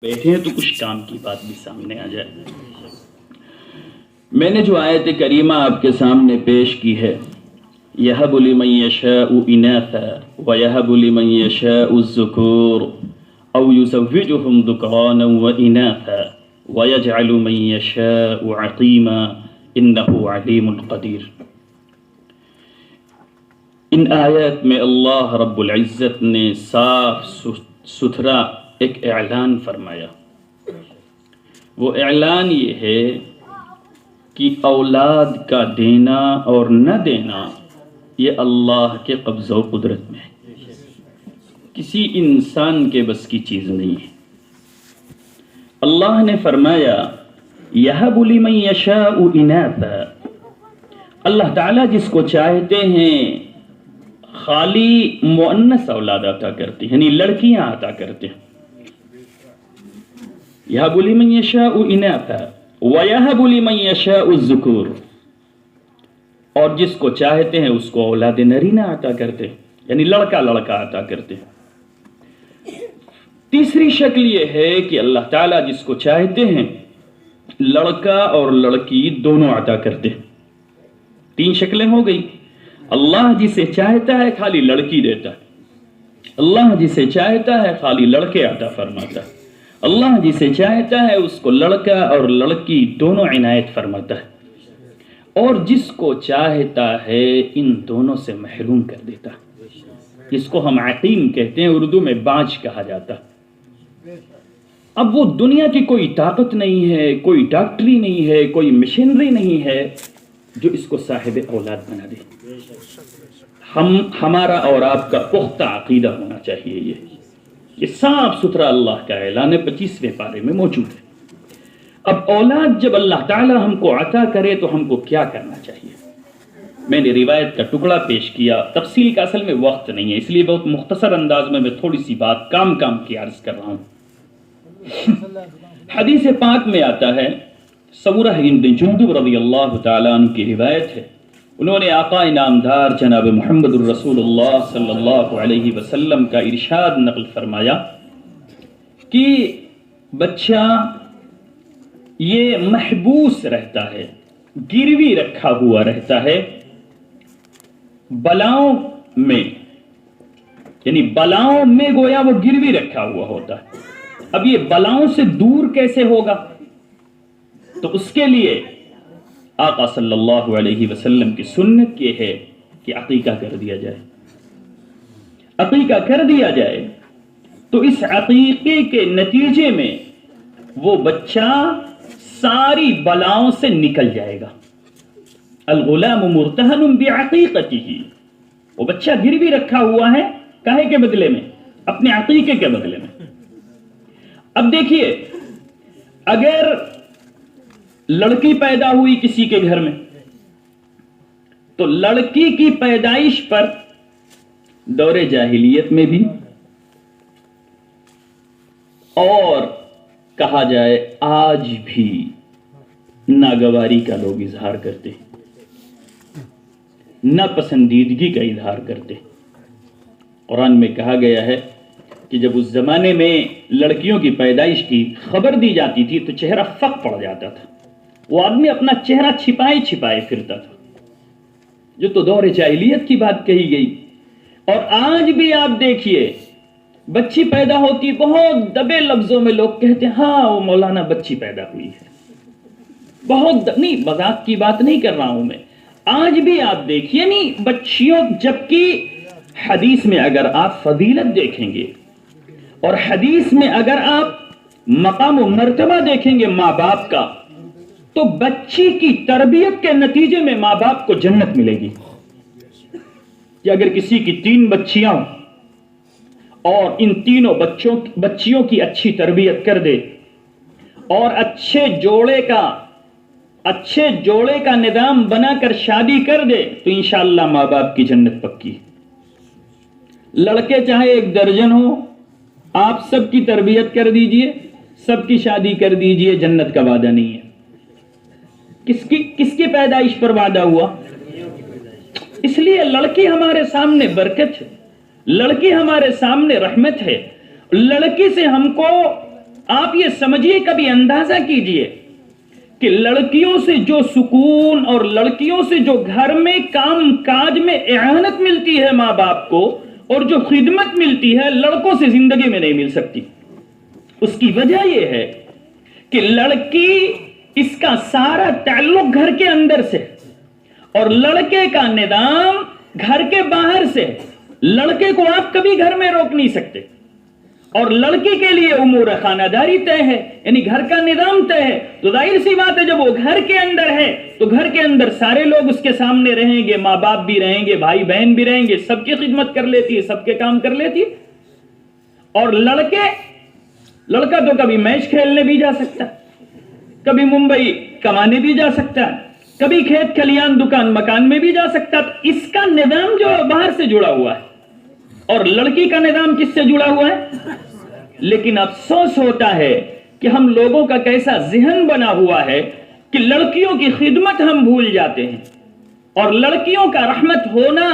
بیٹھے ہیں تو کچھ کام کی بات بھی سامنے آ جائے۔ میں نے جو آیت کریمہ آپ کے سامنے پیش کی ہے، یَهَبُ لِمَن يَشَاءُ إِنَاثًا وَيَهَبُ لِمَن يَشَاءُ الذُّكُورَ أَوْ يُزَوِّجُهُمْ ذُكْرَانًا وَإِنَاثًا وَيَجْعَلُ مَن يَشَاءُ عَقِيمًا إِنَّهُ عَلِيمٌ قَدِيرٌ۔ ان آیات میں اللہ رب العزت نے صاف ستھرا ایک اعلان فرمایا۔ وہ اعلان یہ ہے کہ اولاد کا دینا اور نہ دینا یہ اللہ کے قبضہ و قدرت میں ہے، کسی انسان کے بس کی چیز نہیں ہے۔ اللہ نے فرمایا یَهَبُ لِمَن يَشَاءُ إِنَاثًا، اللہ تعالیٰ جس کو چاہتے ہیں خالی مؤنث اولاد عطا کرتے ہیں، یعنی لڑکیاں عطا کرتے ہیں۔ یَهَبُ لِمَن يَشَاءُ إِنَاثًا وَيَهَبُ لِمَن يَشَاءُ الذُّكُورَ، اور جس کو چاہتے ہیں اس کو اولاد نرینہ عطا کرتے ہیں، یعنی لڑکا عطا کرتے ہیں۔ تیسری شکل یہ ہے کہ اللہ تعالیٰ جس کو چاہتے ہیں لڑکا اور لڑکی دونوں عطا کرتے ہیں۔ تین شکلیں ہو گئی۔ اللہ جسے چاہتا ہے خالی لڑکی دیتا ہے، اللہ جسے چاہتا ہے خالی لڑکے عطا فرماتا ہے، اللہ جسے چاہتا ہے اس کو لڑکا اور لڑکی دونوں عنایت فرماتا ہے، اور جس کو چاہتا ہے ان دونوں سے محروم کر دیتا ہے، جس کو ہم عقیم کہتے ہیں، اردو میں باج کہا جاتا ہے۔ اب وہ دنیا کی کوئی طاقت نہیں ہے، کوئی ڈاکٹری نہیں ہے، کوئی مشینری نہیں ہے جو اس کو صاحب اولاد بنا دے۔ ہمارا اور آپ کا پختہ عقیدہ ہونا چاہیے۔ یہ صاف ستھرا اللہ کا اعلان 25ویں پارے میں موجود ہے۔ اب اولاد جب اللہ تعالی ہم کو عطا کرے تو ہم کو کیا کرنا چاہیے؟ میں نے روایت کا ٹکڑا پیش کیا، تفصیل کا اصل میں وقت نہیں ہے، اس لیے بہت مختصر انداز میں تھوڑی سی بات کام کی عرض کر رہا ہوں۔ حدیث پاک میں آتا ہے، سمرہ بن جندب رضی اللہ تعالیٰ عنہ کی روایت ہے، انہوں نے آقا انعامدار جناب محمد الرسول اللہ صلی اللہ علیہ وسلم کا ارشاد نقل فرمایا کہ بچہ یہ محبوس رہتا ہے، گروی رکھا ہوا رہتا ہے بلاؤں میں، یعنی بلاؤں میں گویا وہ گروی رکھا ہوا ہوتا ہے۔ اب یہ بلاؤں سے دور کیسے ہوگا؟ تو اس کے لیے آقا صلی اللہ علیہ وسلم کی سنت یہ ہے کہ عقیقہ کر دیا جائے۔ عقیقہ کر دیا جائے تو اس عقیقے کے نتیجے میں وہ بچہ ساری بلاؤں سے نکل جائے گا۔ الغلام مرتہن بعقیقتہ، وہ بچہ گروی رکھا ہوا ہے کاہے کے بدلے میں؟ اپنے عقیقے کے بدلے میں۔ اب دیکھیے، اگر لڑکی پیدا ہوئی کسی کے گھر میں تو لڑکی کی پیدائش پر دور جاہلیت میں بھی اور کہا جائے آج بھی ناگواری کا لوگ اظہار کرتے ہیں، ناپسندیدگی کا اظہار کرتے ہیں۔ قرآن میں کہا گیا ہے کہ جب اس زمانے میں لڑکیوں کی پیدائش کی خبر دی جاتی تھی تو چہرہ فق پڑ جاتا تھا، وہ آدمی اپنا چہرہ چھپائے پھرتا تھا، جو تو دور جاہلیت کی بات کہی گئی۔ اور آج بھی آپ دیکھیے، بچی پیدا ہوتی، بہت دبے لفظوں میں لوگ کہتے ہیں ہاں وہ مولانا بچی پیدا ہوئی ہے، بہت نہیں، مذاق کی بات نہیں کر رہا ہوں میں۔ آج بھی آپ دیکھیے، نہیں بچیوں، جبکہ حدیث میں اگر آپ فضیلت دیکھیں گے اور حدیث میں اگر آپ مقام و مرتبہ دیکھیں گے ماں باپ کا، تو بچی کی تربیت کے نتیجے میں ماں باپ کو جنت ملے گی۔ کہ اگر کسی کی 3 بچیاں اور ان تینوں بچیوں کی اچھی تربیت کر دے اور اچھے جوڑے کا نظام بنا کر شادی کر دے تو انشاءاللہ ماں باپ کی جنت پکی۔ لڑکے چاہے 1 درجن ہو، آپ سب کی تربیت کر دیجئے، سب کی شادی کر دیجئے، جنت کا وعدہ نہیں ہے۔ کس کی پیدائش پر وعدہ ہوا؟ اس لیے لڑکی ہمارے سامنے برکت ہے، لڑکی ہمارے سامنے رحمت ہے۔ لڑکی سے ہم کو آپ یہ سمجھیے، کبھی اندازہ کیجئے کہ لڑکیوں سے جو سکون اور لڑکیوں سے جو گھر میں کام کاج میں اعانت ملتی ہے ماں باپ کو، اور جو خدمت ملتی ہے، لڑکوں سے زندگی میں نہیں مل سکتی۔ اس کی وجہ یہ ہے کہ لڑکی، اس کا سارا تعلق گھر کے اندر سے، اور لڑکے کا نظام گھر کے باہر سے۔ لڑکے کو آپ کبھی گھر میں روک نہیں سکتے، اور لڑکی کے لیے امور خانہ داری طے ہے، یعنی گھر کا نظام طے ہے۔ تو ظاہر سی بات ہے، جب وہ گھر کے اندر ہے تو گھر کے اندر سارے لوگ اس کے سامنے رہیں گے، ماں باپ بھی رہیں گے، بھائی بہن بھی رہیں گے، سب کی خدمت کر لیتی ہے، سب کے کام کر لیتی ہے۔ اور لڑکا تو کبھی میچ کھیلنے بھی جا سکتا، کبھی ممبئی کمانے بھی جا سکتا، کبھی کھیت کھلیان دکان مکان میں بھی جا سکتا۔ اس کا نظام جو باہر سے جڑا ہوا ہے، اور لڑکی کا نظام کس سے جڑا ہوا ہے؟ لیکن افسوس ہوتا ہے کہ ہم لوگوں کا کیسا ذہن بنا ہوا ہے کہ لڑکیوں کی خدمت ہم بھول جاتے ہیں، اور لڑکیوں کا رحمت ہونا،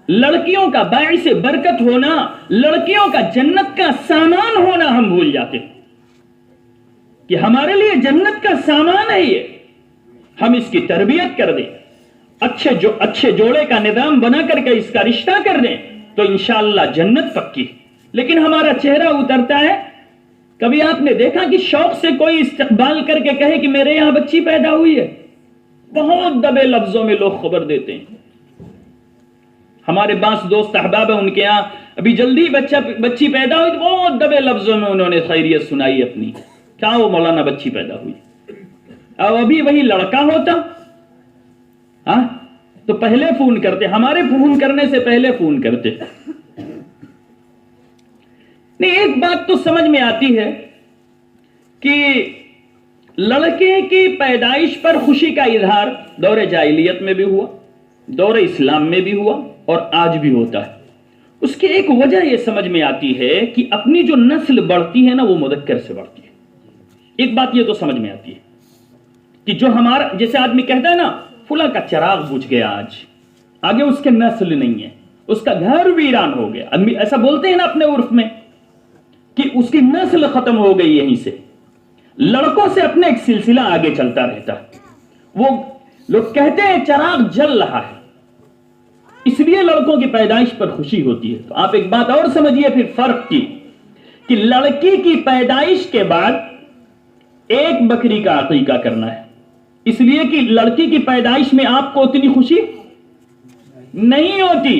لڑکیوں کا باعث برکت ہونا، لڑکیوں کا جنت کا سامان ہونا ہم بھول جاتے ہیں کہ ہمارے لیے جنت کا سامان ہے یہ۔ ہم اس کی تربیت کر دیں، اچھے جوڑے کا نظام بنا کر کے اس کا رشتہ کر دیں تو انشاءاللہ جنت پکی۔ لیکن ہمارا چہرہ اترتا ہے۔ کبھی آپ نے دیکھا کہ شوق سے کوئی استقبال کر کے کہے کہ میرے یہاں بچی پیدا ہوئی ہے؟ بہت دبے لفظوں میں لوگ خبر دیتے ہیں۔ ہمارے بعض دوست احباب ہیں، ان کے یہاں ابھی جلدی بچی پیدا ہوئی، بہت دبے لفظوں میں انہوں نے خیریت سنائی اپنی، کیا وہ مولانا بچی پیدا ہوئی۔ اب ابھی وہی لڑکا ہوتا ہاں تو پہلے فون کرتے، ہمارے فون کرنے سے پہلے فون کرتے۔ نہیں، ایک بات تو سمجھ میں آتی ہے کہ لڑکے کی پیدائش پر خوشی کا اظہار دور جاہلیت میں بھی ہوا، دور اسلام میں بھی ہوا، اور آج بھی ہوتا ہے۔ اس کی ایک وجہ یہ سمجھ میں آتی ہے کہ اپنی جو نسل بڑھتی ہے نا، وہ مذکر سے بڑھتی ہے۔ ایک بات یہ تو سمجھ میں آتی ہے کہ جو ہمارا، جیسے آدمی کہتا ہے نا فلاں کا چراغ بجھ گیا، آگے اس کے نسل نہیں ہے، اس کا گھر ویران ہو گیا، آدمی ایسا بولتے ہیں نا اپنے عرف میں کہ اس کی نسل ختم ہو گئی۔ یہیں سے لڑکوں سے اپنے ایک سلسلہ آگے چلتا رہتا ہے۔ وہ لوگ کہتے ہیں چراغ جل رہا ہے، اس لیے لڑکوں کی پیدائش پر خوشی ہوتی ہے۔ تو آپ ایک بات اور سمجھیے پھر فرق کی، کہ لڑکی کی پیدائش کے بعد ایک بکری کا عقیقہ کرنا ہے، اس لیے کہ لڑکی کی پیدائش میں آپ کو اتنی خوشی نہیں ہوتی،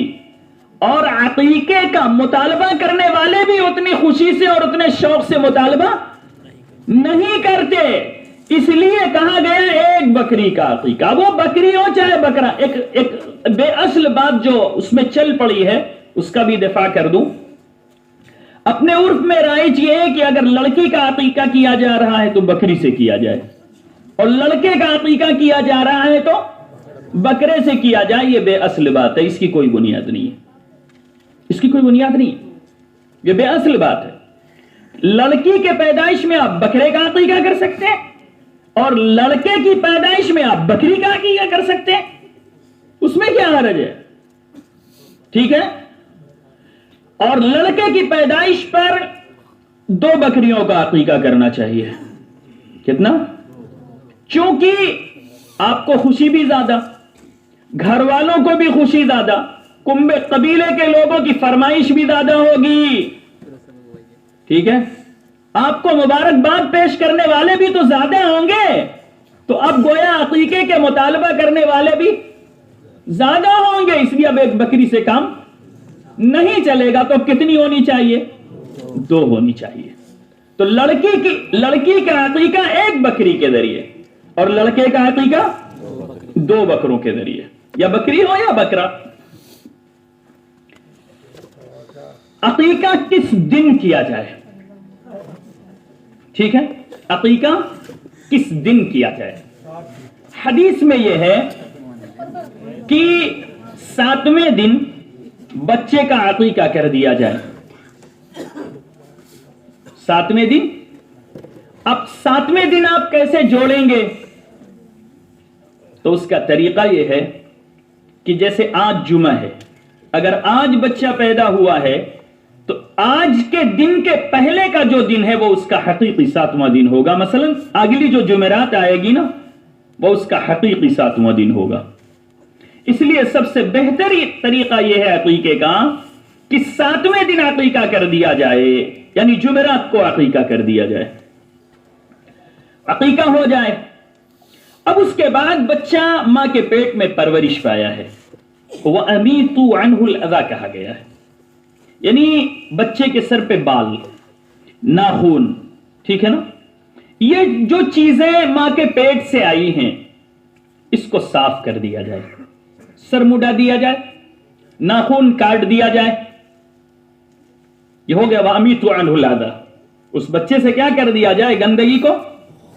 اور عقیقے کا مطالبہ کرنے والے بھی اتنی خوشی سے اور اتنے شوق سے مطالبہ نہیں کرتے۔ اس لیے کہا گیا ایک بکری کا عقیقہ، وہ بکری ہو چاہے بکرا۔ ایک بے اصل بات جو اس میں چل پڑی ہے، اس کا بھی دفاع کر دوں۔ اپنے عرف میں رائج یہ ہے کہ اگر لڑکی کا عقیقہ کیا جا رہا ہے تو بکری سے کیا جائے، اور لڑکے کا عقیقہ کیا جا رہا ہے تو بکرے سے کیا جائے۔ یہ بے اصل بات ہے، اس کی کوئی بنیاد نہیں ہے، اس کی کوئی بنیاد نہیں ہے، یہ بے اصل بات ہے۔ لڑکی کے پیدائش میں آپ بکرے کا عقیقہ کر سکتے ہیں، اور لڑکے کی پیدائش میں آپ بکری کا عقیقہ کر سکتے ہیں، اس میں کیا حرج ہے؟ ٹھیک ہے۔ اور لڑکے کی پیدائش پر 2 بکریوں کا عقیقہ کرنا چاہیے۔ کتنا؟ چونکہ آپ کو خوشی بھی زیادہ، گھر والوں کو بھی خوشی زیادہ، کنبے قبیلے کے لوگوں کی فرمائش بھی زیادہ ہوگی، ٹھیک ہے۔ آپ کو مبارکباد پیش کرنے والے بھی تو زیادہ ہوں گے، تو اب گویا عقیقے کے مطالبہ کرنے والے بھی زیادہ ہوں گے، اس لیے اب ایک بکری سے کام نہیں چلے گا۔ تو کتنی ہونی چاہیے؟ 2 ہونی چاہیے۔ تو لڑکی کا عقیقہ ایک بکری کے ذریعے، اور لڑکے کا عقیقہ 2 بکروں کے ذریعے، یا بکری ہو یا بکرا۔ عقیقہ کس دن کیا جائے؟ ٹھیک ہے، عقیقہ کس دن کیا جائے؟ حدیث میں یہ ہے کہ 7ویں دن بچے کا عقیقہ کر دیا جائے۔ 7ویں دن۔ اب 7ویں دن آپ کیسے جوڑیں گے؟ تو اس کا طریقہ یہ ہے کہ جیسے آج جمعہ ہے، اگر آج بچہ پیدا ہوا ہے تو آج کے دن کے پہلے کا جو دن ہے وہ اس کا حقیقی 7واں دن ہوگا. مثلا اگلی جو جمعرات آئے گی نا وہ اس کا حقیقی 7واں دن ہوگا. اس لیے سب سے بہترین طریقہ یہ ہے عقیقے کا کہ 7ویں دن عقیقہ کر دیا جائے، یعنی جمعرات کو عقیقہ کر دیا جائے، عقیقہ ہو جائے. اب اس کے بعد بچہ ماں کے پیٹ میں پرورش پایا ہے، وَأَمِيتُوا عَنْهُ الْأَذَى کہا گیا ہے. یعنی بچے کے سر پہ بال، ناخون، ٹھیک ہے نا، یہ جو چیزیں ماں کے پیٹ سے آئی ہیں اس کو صاف کر دیا جائے، سر مڈا دیا جائے، ناخون کاٹ دیا جائے. یہ ہو گیا وَأَمِيتُوا عَنْهُ الْأَذَى. اس بچے سے کیا کر دیا جائے؟ گندگی کو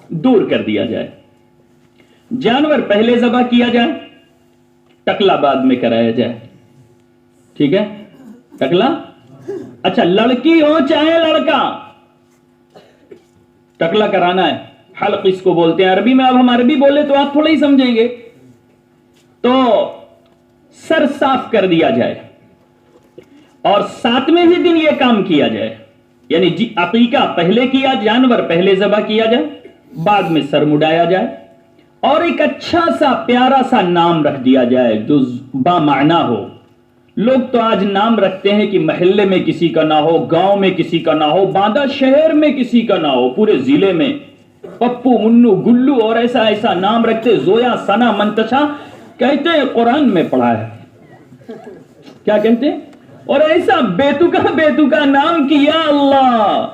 دور کر دیا جائے. جانور پہلے ذبح کیا جائے، ٹکلا بعد میں کرایا جائے. ٹھیک ہے، ٹکلا. اچھا لڑکی ہو چاہے لڑکا، ٹکلا کرانا ہے. حلق اس کو بولتے ہیں عربی میں. اب ہم عربی بولے تو آپ تھوڑا ہی سمجھیں گے. تو سر صاف کر دیا جائے اور 7ویں ہی دن یہ کام کیا جائے. یعنی عقیقہ پہلے کیا، جانور پہلے ذبح کیا جائے، بعد میں سر مڈایا جائے اور ایک اچھا سا پیارا سا نام رکھ دیا جائے جو با معنی ہو. لوگ تو آج نام رکھتے ہیں کہ محلے میں کسی کا نہ ہو، گاؤں میں کسی کا نہ ہو، باندہ شہر میں کسی کا نہ ہو، پورے ضلع میں پپو، منو، گلو اور ایسا ایسا نام رکھتے، زویا، سنا، منتشا. کہتے ہیں قرآن میں پڑھا ہے. کیا کہتے ہیں؟ اور ایسا بیتوکا نام کیا. اللہ،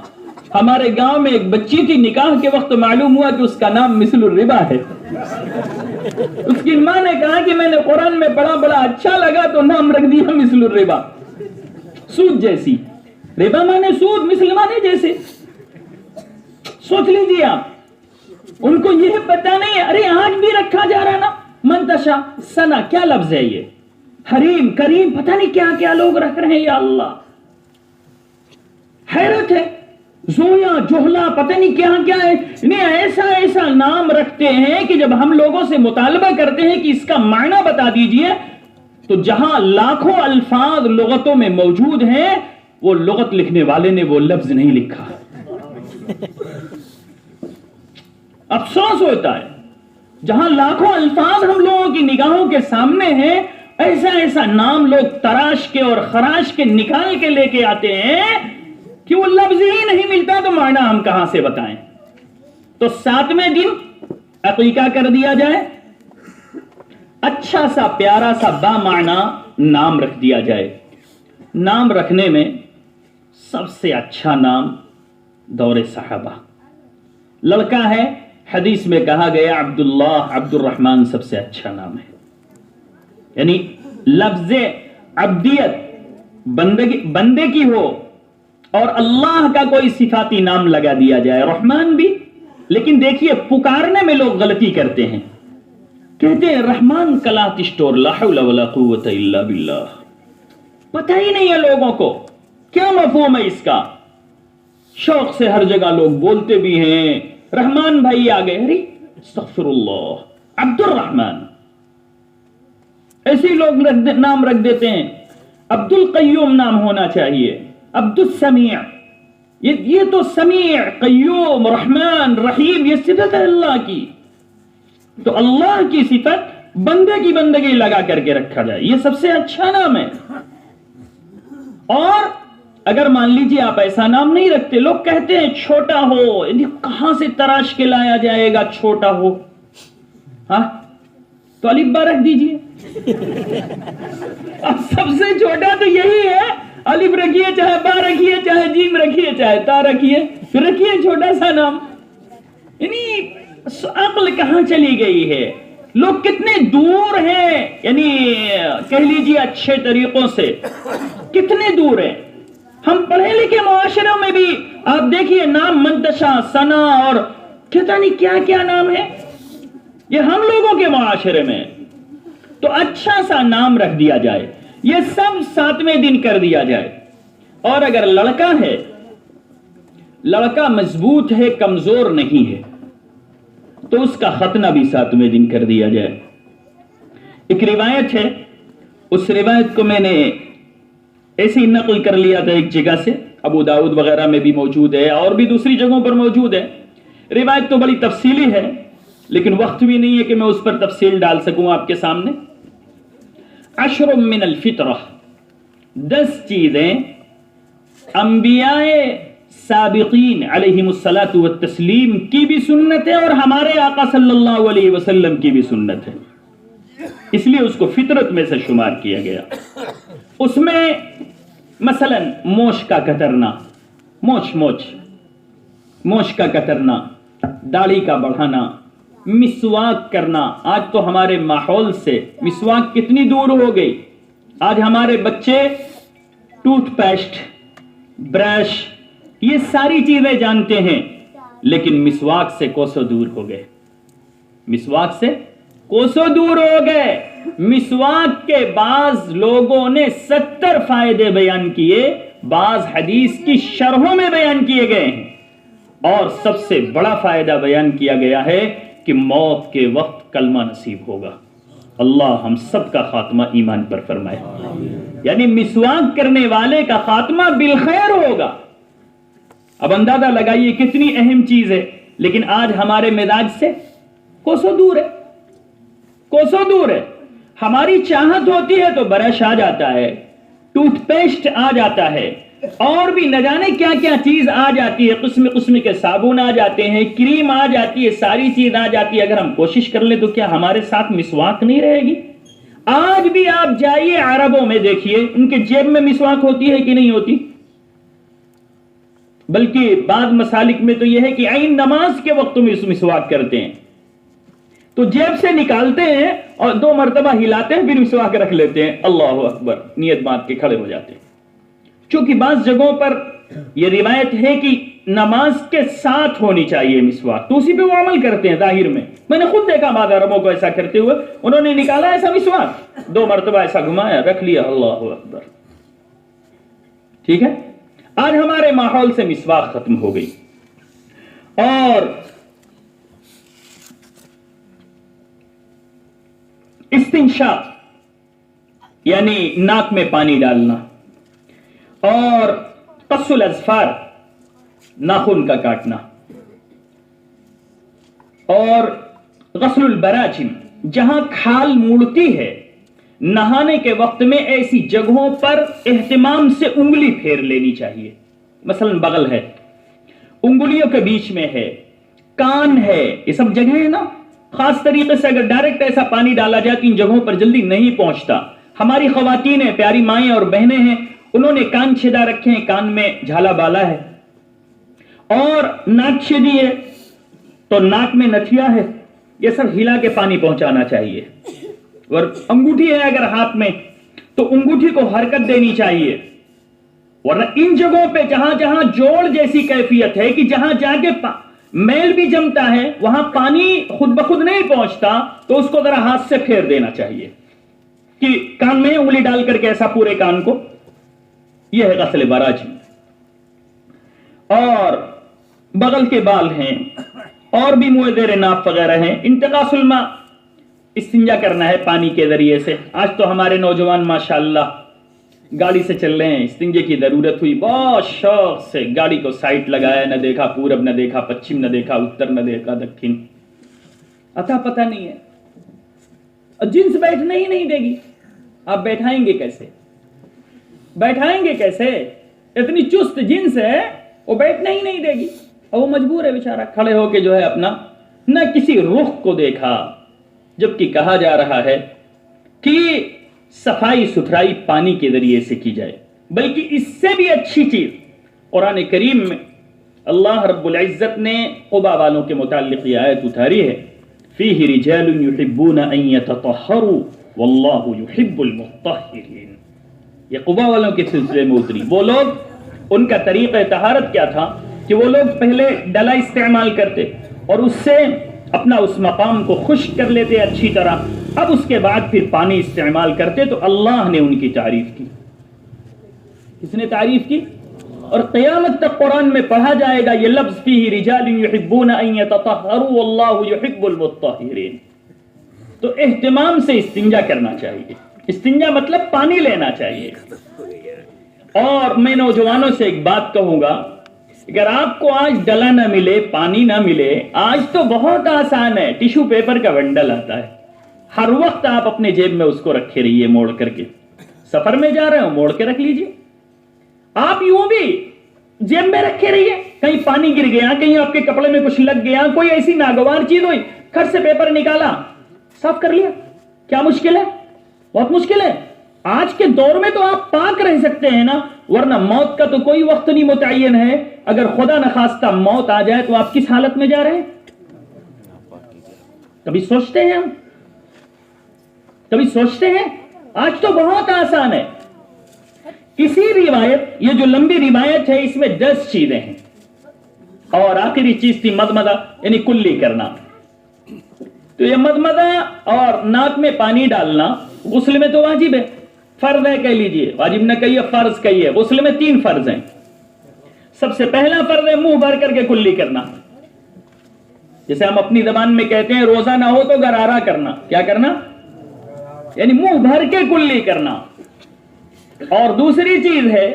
ہمارے گاؤں میں ایک بچی تھی، نکاح کے وقت معلوم ہوا کہ اس کا نام مثل الربا ہے. اس کی ماں نے کہا کہ میں نے قرآن میں پڑھا، بڑا اچھا لگا تو نام رکھ دیا مثل الربا. سود جیسی. ربا مانے سود، مثل مانے جیسے. سوچ لیجیے آپ. ان کو یہ پتا نہیں ہے. ارے آج بھی رکھا جا رہا نا منتشا، سنا، کیا لفظ ہے یہ؟ حریم، کریم، پتہ نہیں کیا کیا لوگ رکھ رہے ہیں. یا اللہ، حیرت ہے. زویا، جوہلا، پتہ نہیں کیا کیا ہے. انہیں ایسا ایسا نام رکھتے ہیں کہ جب ہم لوگوں سے مطالبہ کرتے ہیں کہ اس کا معنی بتا دیجئے تو جہاں لاکھوں الفاظ لغتوں میں موجود ہیں وہ لغت لکھنے والے نے وہ لفظ نہیں لکھا. افسوس ہوتا ہے جہاں لاکھوں الفاظ ہم لوگوں کی نگاہوں کے سامنے ہیں، ایسا ایسا نام لوگ تراش کے اور خراش کے نکال کے لے کے آتے ہیں کہ وہ لفظ ہی نہیں ملتا تو معنی ہم کہاں سے بتائیں. تو 7ویں دن عقیقہ کر دیا جائے، اچھا سا پیارا سا با معنی نام رکھ دیا جائے. نام رکھنے میں سب سے اچھا نام دور صحابہ. لڑکا ہے، حدیث میں کہا گیا عبداللہ، عبد الرحمن سب سے اچھا نام ہے. یعنی لفظ عبدیت بندے کی ہو اور اللہ کا کوئی صفاتی نام لگا دیا جائے، رحمان بھی. لیکن دیکھیے پکارنے میں لوگ غلطی کرتے ہیں، کہتے ہیں رحمان کلات اسٹور، لا حول ولا قوت الا باللہ. پتہ ہی نہیں ہے لوگوں کو کیا مفہوم ہے اس کا. شوق سے ہر جگہ لوگ بولتے بھی ہیں رحمان بھائی آ گئے، ارے استغفر اللہ، عبد الرحمن. ایسے لوگ نام رکھ دیتے ہیں. عبد القیوم نام ہونا چاہیے، عبد السمیع. یہ تو سمیع، قیوم، رحمان، رحیم یہ صفت ہے اللہ کی. تو اللہ کی صفت بندے کی بندگی لگا کر کے رکھا جائے، یہ سب سے اچھا نام ہے. اور اگر مان لیجیے آپ ایسا نام نہیں رکھتے، لوگ کہتے ہیں چھوٹا ہو، کہاں سے تراش کے لایا جائے گا چھوٹا ہو. ہاں تو الف با رکھ دیجیے. اب سب سے چھوٹا تو یہی ہے. الف رکھیے، چاہے با رکھیے، چاہے جیم رکھیے، چاہے تا رکھیے، پھر رکھیے چھوٹا سا نام. یعنی عقل کہاں چلی گئی ہے؟ لوگ کتنے دور ہیں، یعنی کہہ لیجیے اچھے طریقوں سے کتنے دور ہیں. ہم پڑھے لکھے معاشروں میں بھی آپ دیکھیے نام منتشا، سنا اور پتہ نہیں کیا کیا نام ہے یہ ہم لوگوں کے معاشرے میں. تو اچھا سا نام رکھ دیا جائے، یہ سب 7ویں دن کر دیا جائے. اور اگر لڑکا ہے، لڑکا مضبوط ہے، کمزور نہیں ہے، تو اس کا ختنہ بھی 7ویں دن کر دیا جائے. ایک روایت ہے، اس روایت کو میں نے ایسے ہی نقل کر لیا تھا ایک جگہ سے، ابو داؤد وغیرہ میں بھی موجود ہے اور بھی دوسری جگہوں پر موجود ہے. روایت تو بڑی تفصیلی ہے لیکن وقت بھی نہیں ہے کہ میں اس پر تفصیل ڈال سکوں آپ کے سامنے. 10 من الفطرہ، 10 چیزیں انبیاء سابقین علیہم الصلاۃ والتسلیم کی بھی سنت ہے اور ہمارے آقا صلی اللہ علیہ وسلم کی بھی سنت ہے، اس لیے اس کو فطرت میں سے شمار کیا گیا. اس میں مثلا موچ کا کترنا، موچ کا کترنا، داڑھی کا بڑھانا، مسواک کرنا. آج تو ہمارے ماحول سے مسواک کتنی دور ہو گئی. آج ہمارے بچے ٹوتھ پیسٹ، برش، یہ ساری چیزیں جانتے ہیں لیکن مسواک سے کوسوں دور ہو گئے. مسواک سے کوسوں دور ہو گئے. مسواک کے بعض لوگوں نے 70 فائدے بیان کیے، بعض حدیث کی شرحوں میں بیان کیے گئے ہیں، اور سب سے بڑا فائدہ بیان کیا گیا ہے کہ موت کے وقت کلمہ نصیب ہوگا. اللہ ہم سب کا خاتمہ ایمان پر فرمائے. یعنی مسواک کرنے والے کا خاتمہ بالخیر ہوگا. اب اندازہ لگائیے کتنی اہم چیز ہے، لیکن آج ہمارے مزاج سے کوسوں دور ہے، کوسوں دور ہے. ہماری چاہت ہوتی ہے تو برش آ جاتا ہے، ٹوتھ پیسٹ آ جاتا ہے، اور بھی نہ جانے کیا کیا چیز آ جاتی ہے، قسم قسم کے صابن آ جاتے ہیں، کریم آ جاتی ہے، ساری چیز آ جاتی ہے. اگر ہم کوشش کر لیں تو کیا ہمارے ساتھ مسواک نہیں رہے گی؟ آج بھی آپ جائیے عربوں میں دیکھیے، ان کے جیب میں مسواک ہوتی ہے کہ نہیں ہوتی؟ بلکہ بعض مسالک میں تو یہ ہے کہ عین نماز کے وقت میں مسواک کرتے ہیں، تو جیب سے نکالتے ہیں اور 2 مرتبہ ہلاتے ہیں، پھر مسواک رکھ لیتے ہیں، اللہ اکبر، نیت باندھ کے کھڑے ہو جاتے ہیں. چونکہ بعض جگہوں پر یہ روایت ہے کہ نماز کے ساتھ ہونی چاہیے مسواک، تو اسی پہ وہ عمل کرتے ہیں ظاہر میں. میں نے خود دیکھا بعض عربوں کو ایسا کرتے ہوئے، انہوں نے نکالا ایسا مسواک، 2 مرتبہ ایسا گھمایا، رکھ لیا، اللہ اکبر. ٹھیک ہے، آج ہمارے ماحول سے مسواک ختم ہو گئی. اور استنشاق یعنی ناک میں پانی ڈالنا، اور قص الاظفار ناخن کا کاٹنا، اور غسل البراجم جہاں کھال موڑتی ہے نہانے کے وقت میں ایسی جگہوں پر اہتمام سے انگلی پھیر لینی چاہیے. مثلا بغل ہے، انگلیوں کے بیچ میں ہے، کان ہے، یہ سب جگہیں ہیں نا. خاص طریقے سے اگر ڈائریکٹ ایسا پانی ڈالا جائے تو ان جگہوں پر جلدی نہیں پہنچتا. ہماری خواتین ہیں، پیاری مائیں اور بہنیں ہیں، انہوں نے کان چھیدا رکھے ہیں، کان میں جھالا بالا ہے، اور ناک چھیدی ہے تو ناک میں نتھیا ہے. یہ سب ہلا کے پانی پہنچانا چاہیے. اور انگوٹھی ہے اگر ہاتھ میں تو انگوٹھی کو حرکت دینی چاہیے. ورنہ ان جگہوں پہ جہاں جہاں جوڑ جیسی کیفیت ہے کہ جہاں جا کے میل بھی جمتا ہے وہاں پانی خود بخود نہیں پہنچتا، تو اس کو ذرا ہاتھ سے پھیر دینا چاہیے کہ کان میں انگلی ڈال کر کے ایسا پورے کان کو. یہ ہے غسل براجم. اور بغل کے بال ہیں، اور بھی منہ زیر ناف وغیرہ ہیں. انتقاص الماء، استنجا کرنا ہے پانی کے ذریعے سے. آج تو ہمارے نوجوان ماشاءاللہ گاڑی سے چل رہے ہیں، استنجے کی ضرورت ہوئی، بہت شوق سے گاڑی کو سائٹ لگایا، نہ دیکھا پورب، نہ دیکھا پچھم، نہ دیکھا اتر، نہ دیکھا دکھن. اتا پتہ نہیں ہے، جنس بیٹھنے ہی نہیں دے گی. آپ بیٹھائیں گے کیسے؟ بیٹھائیں گے کیسے؟ اتنی چست جنس ہے وہ بیٹھنے ہی نہیں دے گی، اور وہ مجبور ہے بیچارہ کھڑے ہو کے جو ہے اپنا، نہ کسی رخ کو دیکھا، جبکہ کہا جا رہا ہے کہ صفائی ستھرائی پانی کے ذریعے سے کی جائے. بلکہ اس سے بھی اچھی چیز قرآن کریم میں اللہ رب العزت نے قبا والوں کے متعلق یہ آیت اتاری ہے، فیہ رجال یحبون ان یتطہروا واللہ یحب المطہرین. یہ قبا والوں کے سلسلے میں اتری. وہ لوگ، ان کا طریقہ طہارت کیا تھا کہ وہ لوگ پہلے ڈلا استعمال کرتے اور اس سے اپنا اس مقام کو خشک کر لیتے اچھی طرح، اب اس کے بعد پھر پانی استعمال کرتے. تو اللہ نے ان کی تعریف کی. کس نے تعریف کی؟ اور قیامت تک قرآن میں پڑھا جائے گا یہ لفظ، فیہ رجال یحبون ان یتطہروا واللہ یحب المطہرین. تو اہتمام سے استنجا کرنا چاہیے. استنجا مطلب پانی لینا چاہیے. اور میں نوجوانوں سے ایک بات کہوں گا، اگر آپ کو آج ڈلا نہ ملے، پانی نہ ملے، آج تو بہت آسان ہے، ٹیشو پیپر کا بنڈل آتا ہے، ہر وقت آپ اپنے جیب میں اس کو رکھے رہیے موڑ کر کے، سفر میں جا رہے ہو موڑ کے رکھ لیجئے، آپ یوں بھی جیب میں رکھے رہیے، کہیں پانی گر گیا، کہیں آپ کے کپڑے میں کچھ لگ گیا، کوئی ایسی ناگوار چیز ہوئی، گھر سے پیپر نکالا، صاف کر لیا، کیا مشکل ہے؟ بہت مشکل ہے۔ آج کے دور میں تو آپ پاک رہ سکتے ہیں نا، ورنہ موت کا تو کوئی وقت نہیں متعین ہے، اگر خدا نخواستہ موت آ جائے تو آپ کس حالت میں جا رہے ہیں؟ کبھی سوچتے ہیں ہم؟ کبھی سوچتے ہیں؟ آج تو بہت آسان ہے۔ کسی روایت، یہ جو لمبی روایت ہے اس میں 10 چیزیں ہیں، اور آخری چیز تھی مدمدہ یعنی کلی کرنا۔ تو یہ مدمدہ اور ناک میں پانی ڈالنا غسل میں تو واجب ہے، فرض ہے کہہ لیجئے، واجب نہ کہیے فرض کہیے، غسل میں 3 فرض ہیں۔ سب سے پہلا فرض ہے منہ بھر کر کے کلی کرنا، جیسے ہم اپنی زبان میں کہتے ہیں روزہ نہ ہو تو غرارہ کرنا، کیا کرنا؟ یعنی منہ بھر کے کلی کرنا۔ اور دوسری چیز ہے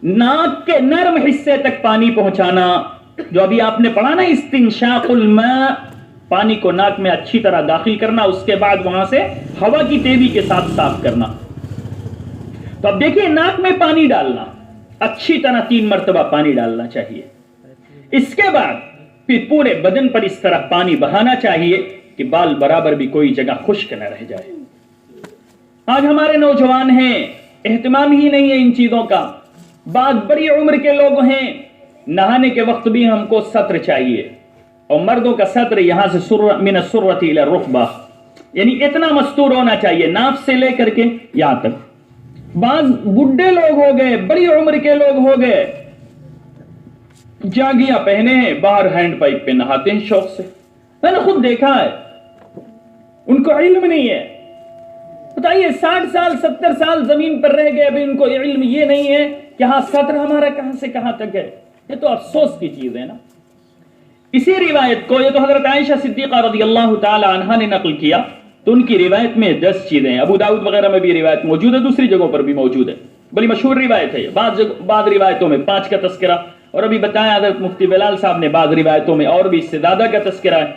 ناک کے نرم حصے تک پانی پہنچانا، جو ابھی آپ نے پڑھا نا استنشاق الماء، پانی کو ناک میں اچھی طرح داخل کرنا، اس کے بعد وہاں سے ہوا کی تیزی کے ساتھ صاف کرنا۔ تو اب دیکھیے ناک میں پانی ڈالنا، اچھی طرح 3 مرتبہ پانی ڈالنا چاہیے، اس کے بعد پھر پورے بدن پر اس طرح پانی بہانا چاہیے کہ بال برابر بھی کوئی جگہ خشک نہ رہ جائے۔ آج ہمارے نوجوان ہیں، اہتمام ہی نہیں ہے ان چیزوں کا، بعض بڑی عمر کے لوگ ہیں، نہانے کے وقت بھی ہم کو سطر چاہیے، اور مردوں کا سطر یہاں سے من السرۃ الی الرکبہ، یعنی اتنا مستور ہونا چاہیے ناف سے لے کر کے یہاں تک۔ بعض بڈھے لوگ ہو گئے، بڑی عمر کے لوگ ہو گئے، جاگیاں پہنے ہیں، باہر ہینڈ پائپ پہ نہاتے ہیں شوق سے، میں نے خود دیکھا ہے، ان کو علم نہیں ہے۔ بتائیے 60 سال 70 سال زمین پر رہ گئے، ابھی ان کو علم یہ نہیں ہے کہ ہاں سطر ہمارا کہاں سے کہاں تک ہے، یہ تو افسوس کی چیز ہے نا۔ اسی روایت کو، یہ تو حضرت عائشہ صدیقہ رضی اللہ تعالی عنہا نے نقل کیا، تو ان کی روایت میں 10 چیزیں ہیں، ابو داؤد وغیرہ میں بھی روایت موجود ہے، دوسری جگہوں پر بھی موجود ہے، بڑی مشہور روایت ہے، بعض روایتوں میں 5 کا تذکرہ، اور ابھی بتایا حضرت مفتی بلال صاحب نے بعض روایتوں میں اور بھی اس سے زیادہ کا تذکرہ ہے۔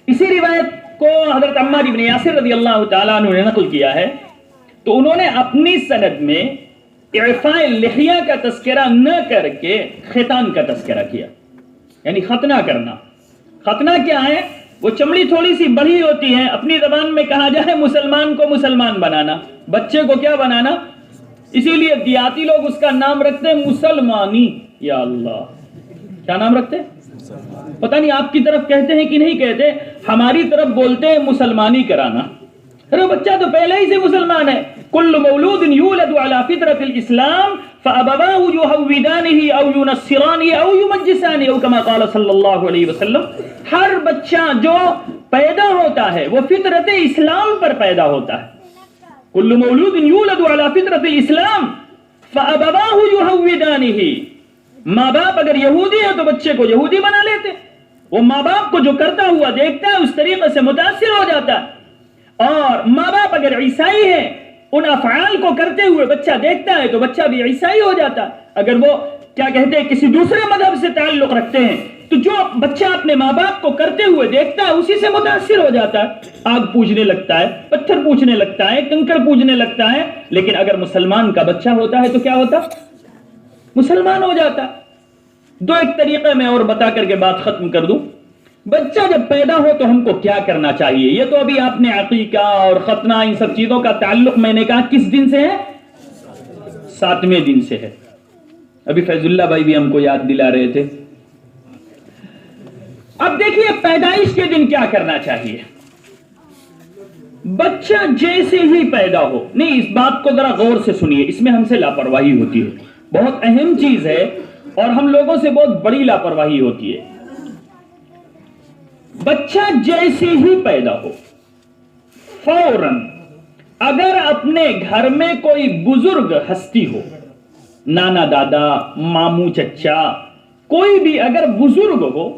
اسی روایت کو حضرت عمار بن یاسر رضی اللہ تعالیٰ عنہ نے نقل کیا ہے، تو انہوں نے اپنی سند میں اعفاء لحیہ کا تذکرہ نہ کر کے ختان کا تذکرہ کیا، یعنی ختنہ کرنا۔ ختنہ کیا ہے؟ وہ چمڑی تھوڑی سی بڑی ہوتی ہے، اپنی زبان میں کہا جائے مسلمان کو مسلمان بنانا، بچے کو کیا بنانا؟ اسی لیے دیہاتی لوگ اس کا نام رکھتے ہیں مسلمانی، یا اللہ کیا نام رکھتے ہیں؟ پتہ نہیں آپ کی طرف کہتے ہیں کہ نہیں کہتے، ہماری طرف بولتے ہیں مسلمانی کرانا۔ ارے بچہ تو پہلے ہی سے مسلمان ہے، کل مولود یولد علی فطرۃ الاسلام فابواہ یحودانہ او ینصرانہ او یمجسانہ او کما قال صلی اللہ علیہ وسلم۔ ہر بچہ جو پیدا ہوتا ہے وہ فطرت اسلام پر پیدا ہوتا ہے، کل مولود یولد علی فطرۃ الاسلام فابواہ یحودانہ۔ ماں باپ اگر یہودی ہے تو بچے کو یہودی بنا لیتے، وہ ماں باپ کو جو کرتا ہوا دیکھتا ہے اس طریقے سے متاثر ہو جاتا ہے، اور ماں باپ اگر عیسائی ہے ان افعال کو کرتے ہوئے بچہ دیکھتا ہے تو بچہ بھی عیسائی ہو جاتا ہے۔ اگر وہ کیا کہتے ہیں کسی دوسرے مذہب سے تعلق رکھتے ہیں تو جو بچہ اپنے ماں باپ کو کرتے ہوئے دیکھتا ہے اسی سے متاثر ہو جاتا ہے، آگ پوجنے لگتا ہے، پتھر پوجنے لگتا ہے، کنکر پوجنے لگتا ہے۔ لیکن اگر مسلمان کا بچہ ہوتا ہے تو کیا ہوتا؟ مسلمان ہو جاتا۔ دو ایک طریقے میں اور بتا کر کے بات ختم کر دوں۔ بچہ جب پیدا ہو تو ہم کو کیا کرنا چاہیے؟ یہ تو ابھی آپ نے عقیقہ اور ختنہ ان سب چیزوں کا تعلق میں نے کہا کس دن سے ہے؟ 7ویں دن سے ہے۔ ابھی فیض اللہ بھائی بھی ہم کو یاد دلا رہے تھے۔ اب دیکھیے پیدائش کے دن کیا کرنا چاہیے۔ بچہ جیسے ہی پیدا ہو، نہیں اس بات کو ذرا غور سے سنیے، اس میں ہم سے لاپرواہی ہوتی ہے، بہت اہم چیز ہے اور ہم لوگوں سے بہت بڑی لاپرواہی ہوتی ہے۔ بچہ جیسے ہی پیدا ہو فوراً اگر اپنے گھر میں کوئی بزرگ ہستی ہو، نانا دادا، ماموں چچا، کوئی بھی اگر بزرگ ہو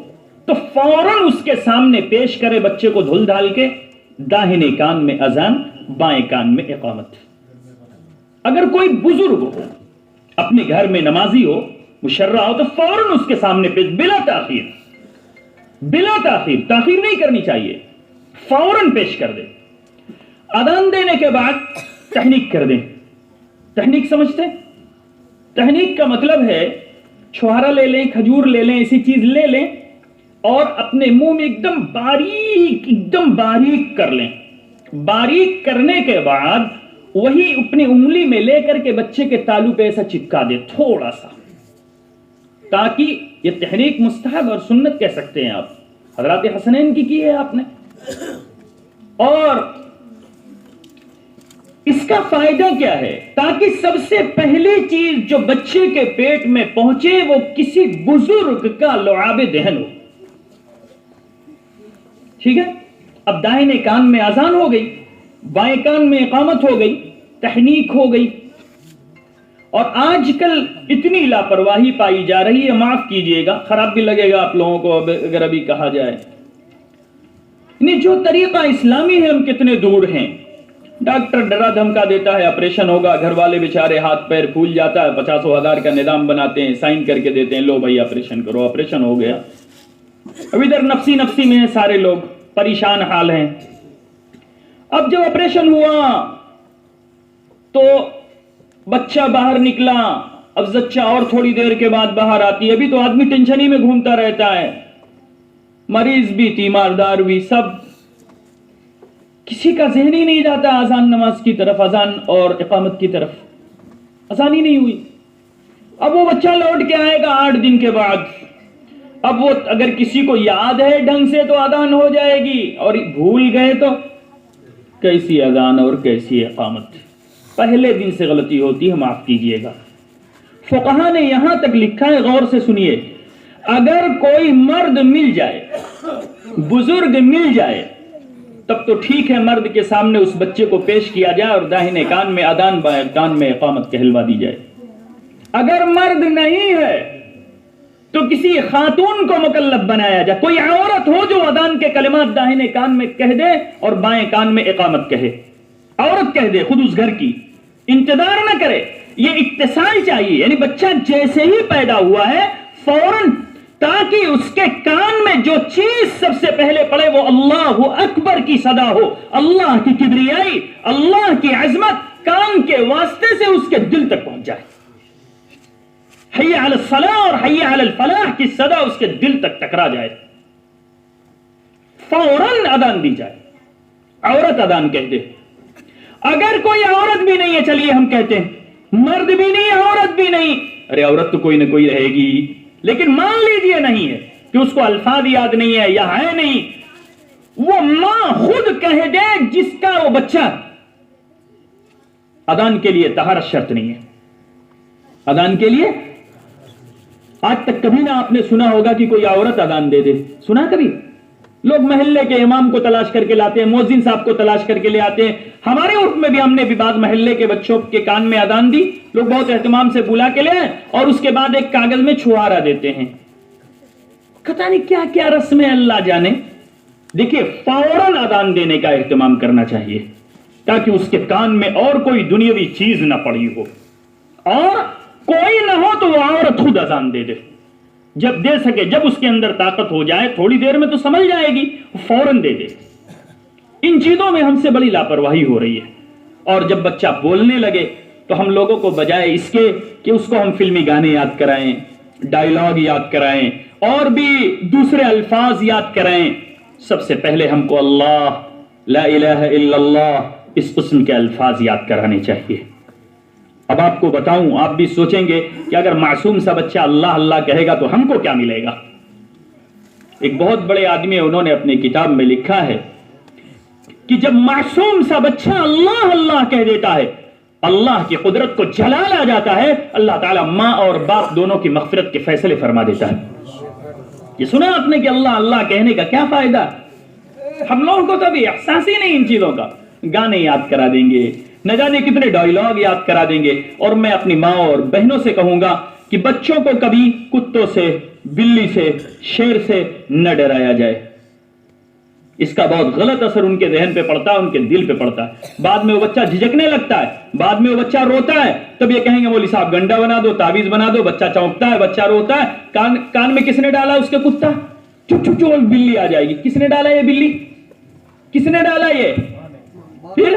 تو فوراً اس کے سامنے پیش کرے بچے کو دھل ڈال کے، داہنے کان میں اذان بائیں کان میں اقامت۔ اگر کوئی بزرگ ہو اپنے گھر میں نمازی ہو، مشرع ہو، تو فوراً اس کے سامنے پیش، بلا تاخیر، بلا تاخیر، تاخیر نہیں کرنی چاہیے، فوراً پیش کر دے۔ اذان دینے کے بعد تحنیک کر دیں۔ تحنیک سمجھتے؟ تحنیک کا مطلب ہے چھوہارا لے لیں، کھجور لے لیں، ایسی چیز لے لیں اور اپنے منہ میں ایک دم باریک کر لیں۔ باریک کرنے کے بعد وہی اپنی انگلی میں لے کر کے بچے کے تالو پہ ایسا چپکا دے تھوڑا سا، تاکہ یہ تحریک مستحب اور سنت کہہ سکتے ہیں آپ، حضرات حسنین کی ہے آپ نے۔ اور اس کا فائدہ کیا ہے؟ تاکہ سب سے پہلی چیز جو بچے کے پیٹ میں پہنچے وہ کسی بزرگ کا لعاب دہن ہو۔ ٹھیک ہے؟ اب دائیں کان میں اذان ہو گئی، بائیں کان میں اقامت ہو گئی، تحنیک ہو گئی، اور آج کل اتنی لاپرواہی پائی جا رہی ہے، معاف کیجئے گا، خراب بھی لگے گا آپ لوگوں کو اگر ابھی کہا جائے، یعنی جو طریقہ اسلامی ہے ہم کتنے دور ہیں۔ ڈاکٹر ڈرا دھمکا دیتا ہے آپریشن ہوگا، گھر والے بیچارے ہاتھ پیر پھول جاتا ہے، 50,000 کا نظام بناتے ہیں، سائن کر کے دیتے ہیں، لو بھائی آپریشن کرو، آپریشن ہو گیا۔ اب ادھر نفسی میں ہیں سارے لوگ، پریشان حال ہیں۔ اب جب آپریشن ہوا تو بچہ باہر نکلا، اب زچہ اور تھوڑی دیر کے بعد باہر آتی ہے، ابھی تو آدمی ٹینشن ہی میں گھومتا رہتا ہے، مریض بھی تیماردار بھی، سب، کسی کا ذہن ہی نہیں جاتا اذان نماز کی طرف، اذان اور اقامت کی طرف، اذان ہی نہیں ہوئی۔ اب وہ بچہ لوٹ کے آئے گا 8 دن کے بعد، اب وہ اگر کسی کو یاد ہے ڈھنگ سے تو اذان ہو جائے گی، اور بھول گئے تو کیسی اذان اور کیسی اقامت۔ پہلے دن سے غلطی ہوتی ہے، معاف کیجئے گا۔ فقہا نے یہاں تک لکھا ہے، غور سے سنیے، اگر کوئی مرد مل جائے، بزرگ مل جائے، تب تو ٹھیک ہے، مرد کے سامنے اس بچے کو پیش کیا جائے اور داہنے کان میں اذان بائیں کان میں اقامت کہلوا دی جائے۔ اگر مرد نہیں ہے تو کسی خاتون کو مکلف بنایا جائے، کوئی عورت ہو جو اذان کے کلمات داہنے کان میں کہہ دے اور بائیں کان میں اقامت کہے، عورت کہہ دے خود اس گھر کی، انتظار نہ کرے، یہ اتصال چاہیے، یعنی بچہ جیسے ہی پیدا ہوا ہے فوراً، تاکہ اس کے کان میں جو چیز سب سے پہلے پڑے وہ اللہ اکبر کی صدا ہو، اللہ کی کبریائی، اللہ کی عظمت کان کے واسطے سے اس کے دل تک پہنچ جائے، حی علی الصلاح اور حی علی الفلاح کی صدا اس کے دل تک ٹکرا جائے، فوراً اذان دی جائے، عورت اذان کہہ دے۔ اگر کوئی عورت بھی نہیں ہے، چلیے ہم کہتے ہیں مرد بھی نہیں ہے عورت بھی نہیں، ارے عورت تو کوئی نہ کوئی رہے گی، لیکن مان لیجئے نہیں ہے کہ اس کو الفاظ یاد نہیں ہے یا ہے نہیں، وہ ماں خود کہہ دے جس کا وہ بچہ، اذان کے لیے طہارت شرط نہیں ہے، اذان کے لیے آج تک کبھی نہ آپ نے سنا ہوگا کہ کوئی عورت اذان دے دے، سنا کبھی؟ لوگ محلے کے امام کو تلاش کر کے لاتے ہیں، مؤذن صاحب کو تلاش کر کے لے آتے ہیں، ہمارے عرف میں بھی ہم نے بھی بعض محلے کے بچوں کے کان میں اذان دی، لوگ بہت اہتمام سے بلا کے لے آئے اور اس کے بعد ایک کاغذ میں چھوارا دیتے ہیں، پتہ نہیں کیا کیا رسم ہے اللہ جانے۔ دیکھیے فوراً اذان دینے کا اہتمام کرنا چاہیے تاکہ اس کے کان میں اور کوئی دنیاوی چیز نہ پڑی ہو، اور کوئی نہ ہو تو وہ عورت خود اذان دے دے، جب دے سکے، جب اس کے اندر طاقت ہو جائے، تھوڑی دیر میں تو سمجھ جائے گی، فوراً دے دے۔ ان چیزوں میں ہم سے بڑی لاپرواہی ہو رہی ہے، اور جب بچہ بولنے لگے تو ہم لوگوں کو بجائے اس کے کہ اس کو ہم فلمی گانے یاد کرائیں، ڈائیلاگ یاد کرائیں اور بھی دوسرے الفاظ یاد کرائیں، سب سے پہلے ہم کو اللہ، لا الہ الا اللہ، اس قسم کے الفاظ یاد کرانے چاہیے۔ اب آپ کو بتاؤں، آپ بھی سوچیں گے کہ اگر معصوم سا بچہ اللہ اللہ کہے گا تو ہم کو کیا ملے گا۔ ایک بہت بڑے آدمی انہوں نے اپنی کتاب میں لکھا ہے کہ جب معصوم سا بچہ اللہ اللہ کہہ دیتا ہے، اللہ کی قدرت کو جلال آ جاتا ہے، اللہ تعالیٰ ماں اور باپ دونوں کی مغفرت کے فیصلے فرما دیتا ہے۔ یہ سنا آپ نے کہ اللہ اللہ کہنے کا کیا فائدہ؟ ہم لوگوں کو تو ابھی احساس ہی نہیں ان چیزوں کا، گانے یاد کرا دیں گے، نہ جانے کتنے ڈائیلاگ یاد کرا دیں گے، اور میں اپنی ماں اور بہنوں سے کہوں گا کہ بچوں کو کبھی کتوں سے، بلی سے، شیر سے نہ ڈرایا جائے، اس کا بہت غلط اثر ان کے ذہن پہ پڑتا ہے، ان کے دل پہ پڑتا ہے. بعد میں وہ بچہ جھجکنے لگتا ہے، بعد میں وہ بچہ روتا ہے، تب یہ کہیں گے مولوی صاحب گنڈا بنا دو، تعویذ بنا دو. بچہ چونکتا ہے، بچہ روتا ہے، کان میں کس نے ڈالا اس کے کتا، چپ چپ چپ بلی آ جائے گی. کس نے ڈالا یہ بلی، کس نے ڈالا یہ؟ پھر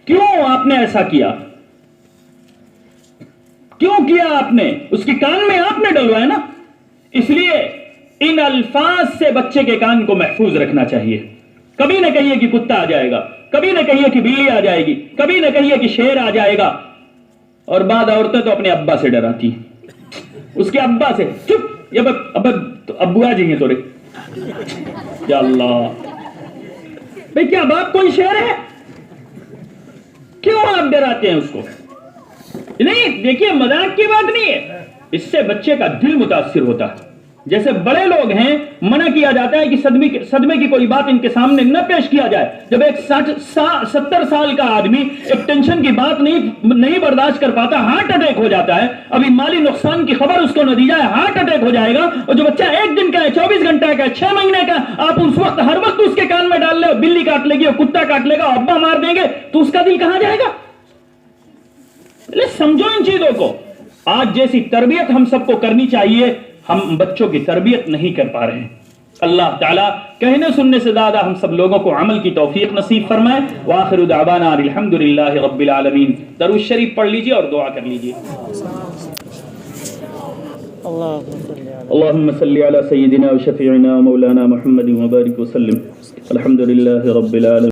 کیوں آپ نے ایسا کیا، کیوں کیا آپ نے؟ اس کے کان میں آپ نے ڈلوایا نا. اس لیے ان الفاظ سے بچے کے کان کو محفوظ رکھنا چاہیے. کبھی نہ کہیے کہ کتا آ جائے گا، کبھی نہ کہیے کہ بلی آ جائے گی، کبھی نہ کہیے کہ شیر آ جائے گا. اور بعض عورتیں تو اپنے ابا سے ڈراتی ہیں، اس کے ابا سے. چپ، یہ ابو آ جائیں گے تھوڑے. یا اللہ بھئی، کیا باپ کوئی شیر ہے؟ کیوں آپ ڈراتے ہیں اس کو؟ نہیں دیکھیے، مذاق کی بات نہیں ہے، اس سے بچے کا دل متاثر ہوتا ہے. جیسے بڑے لوگ ہیں، منع کیا جاتا ہے کہ صدمے کی کوئی بات ان کے سامنے نہ پیش کیا جائے. جب ایک 70 سال کا آدمی ایک ٹینشن کی بات نہیں برداشت کر پاتا، ہارٹ اٹیک ہو جاتا ہے، ابھی مالی نقصان کی خبر اس کو نتیجہ ہے ہارٹ اٹیک ہو جائے گا. اور جو بچہ 1 دن کا ہے، 24 گھنٹہ کا ہے، 6 مہینے کا، آپ اس وقت ہر وقت اس کے کان میں ڈال لے، بلی کاٹ لے گی اور کتا کاٹ لے گا، ابا مار دیں گے، تو اس کا دل کہاں جائے گا؟ سمجھو ان چیزوں کو. آج جیسی تربیت ہم سب کو کرنی چاہیے، ہم بچوں کی تربیت نہیں کر پا رہے ہیں. اللہ تعالیٰ کہنے سننے سے زیادہ ہم سب لوگوں کو عمل کی توفیق نصیب فرمائے. وآخر دعوانا الحمدللہ رب العالمین. درود شریف پڑھ لیجئے اور دعا کر لیجئے. اللهم صل على سيدنا وشفيعنا ومولانا محمد وبارك وسلم. الحمدللہ رب العالمین.